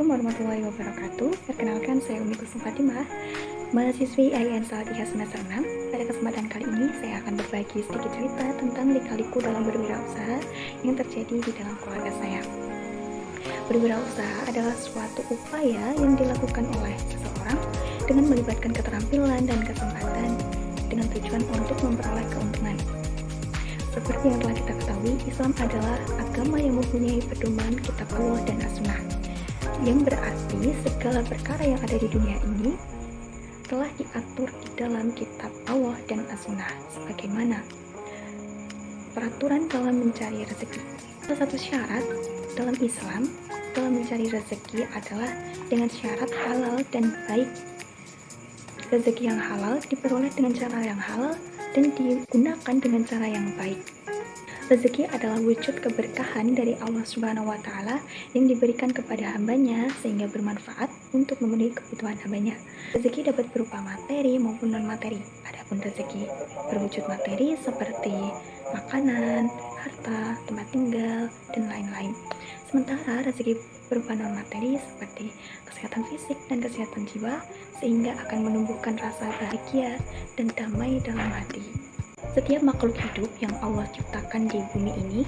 Assalamualaikum warahmatullahi wabarakatuh. Perkenalkan, saya Umi Kusum Fatimah, mahasiswi IAIN Salatiga semester 6. Pada kesempatan kali ini, saya akan berbagi sedikit cerita tentang lika-liku dalam berwirausaha yang terjadi di dalam keluarga saya. Berwirausaha adalah suatu upaya yang dilakukan oleh seseorang dengan melibatkan keterampilan dan kesempatan dengan tujuan untuk memperoleh keuntungan. Seperti yang telah kita ketahui, Islam adalah agama yang mempunyai pedoman kitab Allah dan as-sunnah, yang berarti segala perkara yang ada di dunia ini telah diatur di dalam kitab Allah dan as-sunnah sebagaimana peraturan dalam mencari rezeki. Salah satu syarat dalam Islam dalam mencari rezeki adalah dengan syarat halal dan baik. Rezeki yang halal diperoleh dengan cara yang halal dan digunakan dengan cara yang baik. Rezeki adalah wujud keberkahan dari Allah Subhanahu wa Ta'ala yang diberikan kepada hambanya sehingga bermanfaat untuk memenuhi kebutuhan hambanya. Rezeki dapat berupa materi maupun non-materi. Adapun rezeki berwujud materi seperti makanan, harta, tempat tinggal, dan lain-lain. Sementara rezeki berupa non-materi seperti kesehatan fisik dan kesehatan jiwa sehingga akan menumbuhkan rasa bahagia dan damai dalam hati. Setiap makhluk hidup yang Allah ciptakan di bumi ini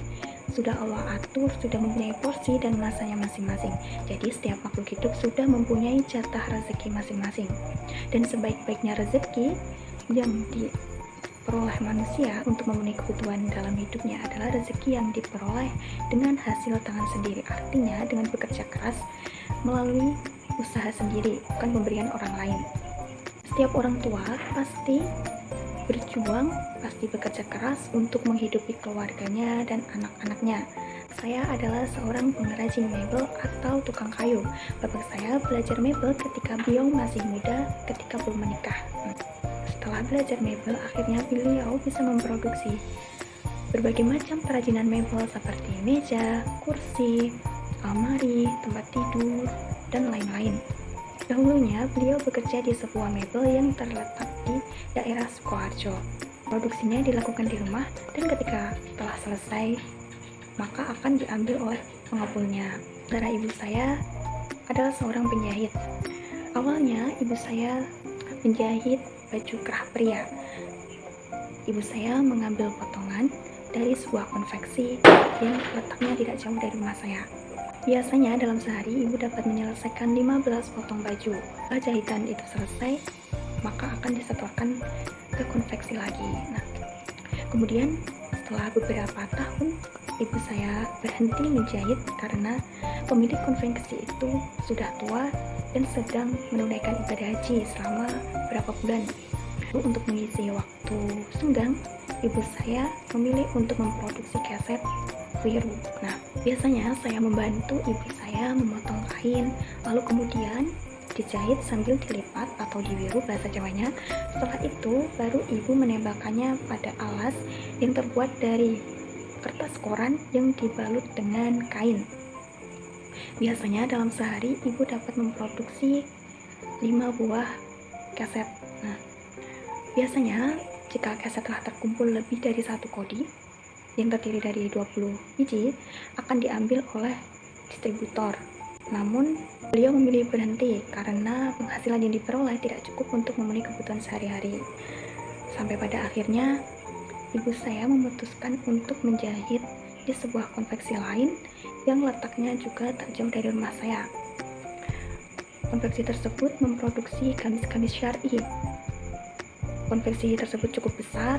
sudah Allah atur, sudah mempunyai porsi dan masanya masing-masing. Jadi setiap makhluk hidup sudah mempunyai jatah rezeki masing-masing. Dan sebaik-baiknya rezeki yang diperoleh manusia untuk memenuhi kebutuhan dalam hidupnya adalah rezeki yang diperoleh dengan hasil tangan sendiri. Artinya dengan bekerja keras melalui usaha sendiri, bukan pemberian orang lain. Setiap orang tua pasti berjuang, pasti bekerja keras untuk menghidupi keluarganya dan anak-anaknya. Saya adalah seorang pengrajin mebel atau tukang kayu. Bapak saya belajar mebel ketika beliau masih muda, ketika belum menikah. Setelah belajar mebel, akhirnya beliau bisa memproduksi berbagai macam kerajinan mebel seperti meja, kursi, almari, tempat tidur, dan lain-lain. Dahulunya, beliau bekerja di sebuah mebel yang terletak di daerah Sukoharjo. Produksinya dilakukan di rumah dan ketika telah selesai, maka akan diambil oleh pengepulnya. Saudara ibu saya adalah seorang penjahit. Awalnya, ibu saya menjahit baju kerah pria. Ibu saya mengambil potongan dari sebuah konveksi yang letaknya tidak jauh dari rumah saya. Biasanya dalam sehari ibu dapat menyelesaikan 15 potong baju. Setelah jahitan itu selesai, maka akan disetorkan ke konveksi lagi. Nah, kemudian setelah beberapa tahun ibu saya berhenti menjahit karena pemilik konveksi itu sudah tua dan sedang menunaikan ibadah haji selama beberapa bulan. Untuk mengisi waktu senggang, ibu saya memilih untuk memproduksi kaset wiru. Nah, biasanya saya membantu ibu saya memotong kain, lalu kemudian dijahit sambil dilipat atau diwiru bahasa Jawanya. Setelah itu, baru ibu menembakkannya pada alas yang terbuat dari kertas koran yang dibalut dengan kain. Biasanya dalam sehari ibu dapat memproduksi 5 buah kaset. Nah, biasanya jika kaset telah terkumpul lebih dari 1 kodi yang terdiri dari 20 biji akan diambil oleh distributor. Namun, beliau memilih berhenti karena penghasilan yang diperoleh tidak cukup untuk memenuhi kebutuhan sehari-hari. Sampai pada akhirnya, ibu saya memutuskan untuk menjahit di sebuah konveksi lain yang letaknya juga tak jauh dari rumah saya. Konveksi tersebut memproduksi gamis-gamis syar'i. Konveksi tersebut cukup besar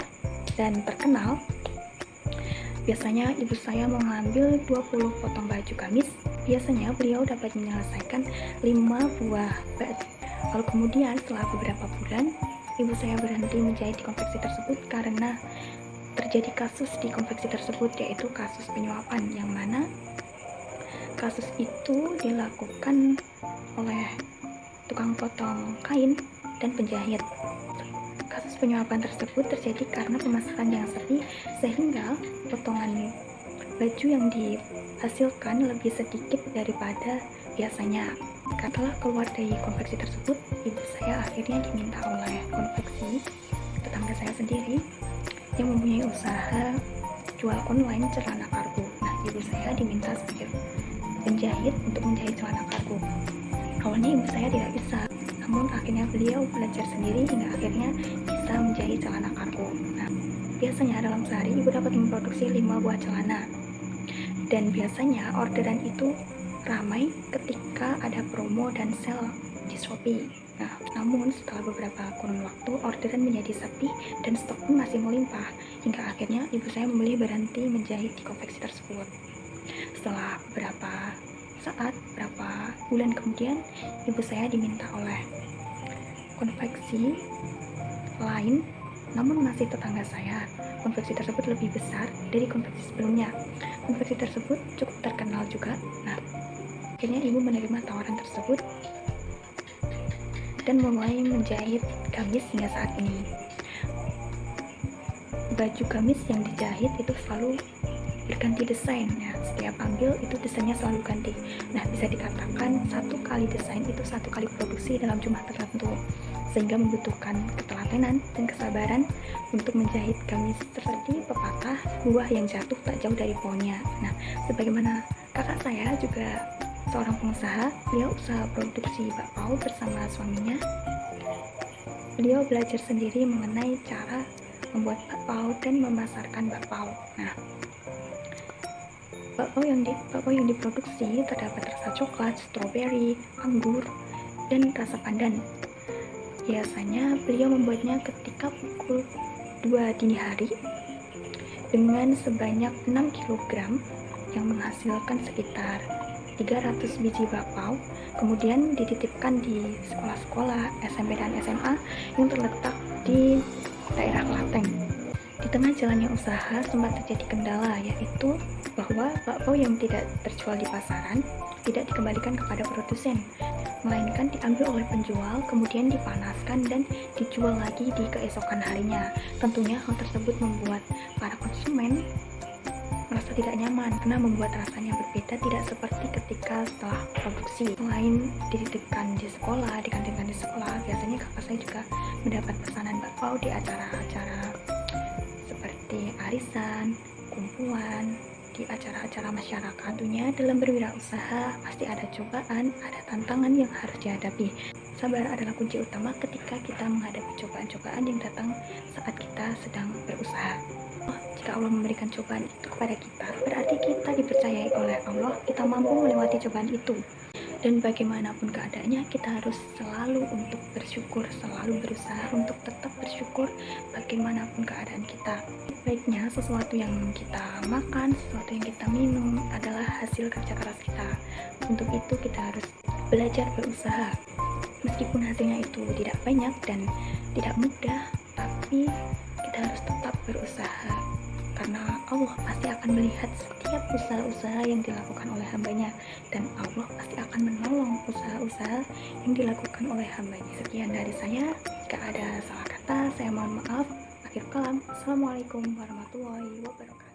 dan terkenal. Biasanya ibu saya mengambil 20 potong baju gamis. Biasanya beliau dapat menyelesaikan 5 buah baju. Lalu kemudian setelah beberapa bulan, ibu saya berhenti menjahit di konveksi tersebut karena terjadi kasus di konveksi tersebut, yaitu kasus penyuapan, yang mana kasus itu dilakukan oleh tukang potong kain dan penjahit. Kasus penyuapan tersebut terjadi karena pemasaran yang sepi sehingga potongan baju yang dihasilkan lebih sedikit daripada biasanya. Setelah keluar dari konveksi tersebut, ibu saya akhirnya diminta oleh konveksi tetangga saya sendiri yang mempunyai usaha jual online celana kargo. Nah, ibu saya diminta sebagai penjahit untuk menjahit celana kargo. Awalnya ibu saya tidak bisa, namun akhirnya beliau belajar sendiri hingga akhirnya bisa menjahit celana kargo. Nah, biasanya dalam sehari ibu dapat memproduksi 5 buah celana. Dan biasanya orderan itu ramai ketika ada promo dan sale di Shopee. Nah, namun setelah beberapa kurun waktu orderan menjadi sepi dan stok pun masih melimpah, hingga akhirnya ibu saya memilih berhenti menjahit di konveksi tersebut. Setelah beberapa bulan kemudian, ibu saya diminta oleh konveksi lain, namun masih tetangga saya. Konveksi tersebut lebih besar dari konveksi sebelumnya. Konveksi tersebut cukup terkenal juga. Nah, akhirnya ibu menerima tawaran tersebut dan mulai menjahit gamis hingga saat ini. Baju gamis yang dijahit itu selalu berganti desain ya, setiap ambil itu desainnya selalu ganti. Nah, bisa dikatakan satu kali desain itu satu kali produksi dalam jumlah tertentu, sehingga membutuhkan ketelatenan dan kesabaran untuk menjahit gamis. Seperti pepatah, buah yang jatuh tak jauh dari pohonnya. Nah, sebagaimana kakak saya juga seorang pengusaha, beliau usaha produksi bakpao bersama suaminya. Beliau belajar sendiri mengenai cara membuat bakpao dan memasarkan bakpao. Nah, bakpao yang diproduksi terdapat rasa coklat, stroberi, anggur, dan rasa pandan. Biasanya beliau membuatnya ketika pukul 2 dini hari dengan sebanyak 6 kg yang menghasilkan sekitar 300 biji bakpao, kemudian dititipkan di sekolah-sekolah SMP dan SMA yang terletak di daerah Klaten. Di tengah jalannya usaha sempat terjadi kendala, yaitu bahwa bakpao yang tidak terjual di pasaran tidak dikembalikan kepada produsen, melainkan diambil oleh penjual, kemudian dipanaskan dan dijual lagi di keesokan harinya. Tentunya hal tersebut membuat para konsumen merasa tidak nyaman karena membuat rasanya berbeda, tidak seperti ketika setelah produksi. Selain dititipkan di sekolah, dikantinkan di sekolah, biasanya kakak saya juga mendapat pesanan bakpao di acara-acara seperti arisan, kumpulan, di acara-acara masyarakat. Tentunya dalam berwirausaha pasti ada cobaan, ada tantangan yang harus dihadapi. Sabar adalah kunci utama ketika kita menghadapi cobaan-cobaan yang datang saat kita sedang berusaha. Jika Allah memberikan cobaan itu kepada kita, berarti kita dipercayai oleh Allah, kita mampu melewati cobaan itu. Dan bagaimanapun keadaannya, kita harus selalu untuk bersyukur, selalu berusaha untuk tetap bersyukur bagaimanapun keadaan kita. Baiknya sesuatu yang kita makan, sesuatu yang kita minum adalah hasil kerja keras kita. Untuk itu kita harus belajar berusaha. Meskipun hasilnya itu tidak banyak dan tidak mudah, tapi kita harus tetap berusaha. Karena Allah pasti akan melihat setiap usaha-usaha yang dilakukan oleh hambanya, dan Allah pasti akan menolong usaha-usaha yang dilakukan oleh hambanya. Sekian dari saya. Jika ada salah kata, saya mohon maaf. Akhir kalam. Assalamualaikum warahmatullahi wabarakatuh.